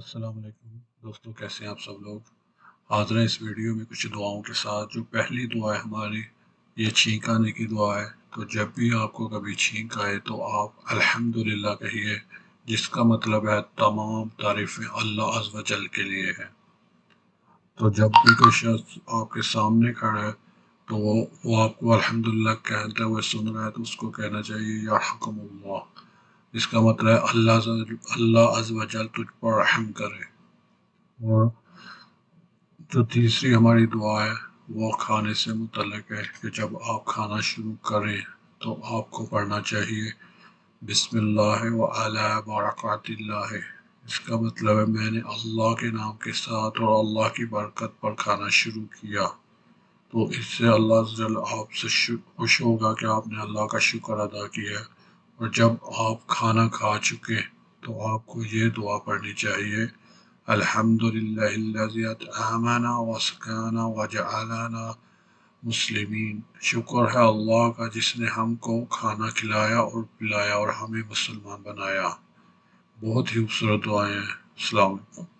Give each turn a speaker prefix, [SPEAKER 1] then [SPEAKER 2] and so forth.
[SPEAKER 1] السلام علیکم دوستوں، کیسے ہیں آپ سب لوگ؟ حاضر ہیں اس ویڈیو میں کچھ دعاؤں کے ساتھ۔ جو پہلی دعا ہے ہماری، یہ چھینک آنے کی دعا ہے۔ تو جب بھی آپ کو کبھی چھینک آئے تو آپ الحمدللہ کہیے، جس کا مطلب ہے تمام تعریفیں اللہ عز و جل کے لیے ہیں۔ تو جب بھی کوئی شخص آپ کے سامنے کھڑا ہے تو وہ آپ کو الحمدللہ کہتے ہوئے سن رہا ہے تو اس کو کہنا چاہیے یا حکم اللہ، جس کا مطلب ہے اللہ عز و جل تجھ پر رحم کرے۔ اور جو تیسری ہماری دعا ہے وہ کھانے سے متعلق ہے کہ جب آپ کھانا شروع کریں تو آپ کو پڑھنا چاہیے بسم اللہ و علی برکات اللہ۔ اس کا مطلب ہے میں نے اللہ کے نام کے ساتھ اور اللہ کی برکت پر کھانا شروع کیا۔ تو اس سے اللہ عز و جل آپ سے خوش ہوگا کہ آپ نے اللہ کا شکر ادا کیا ہے۔ اور جب آپ کھانا کھا چکے تو آپ کو یہ دعا پڑھنی چاہیے الحمدللہ الذی اطعمنا وسقانا وجعلنا مسلمین۔ شکر ہے اللہ کا جس نے ہم کو کھانا کھلایا اور پلایا اور ہمیں مسلمان بنایا۔ بہت ہی خوبصورت دعائیں ہیں۔ السلام علیکم۔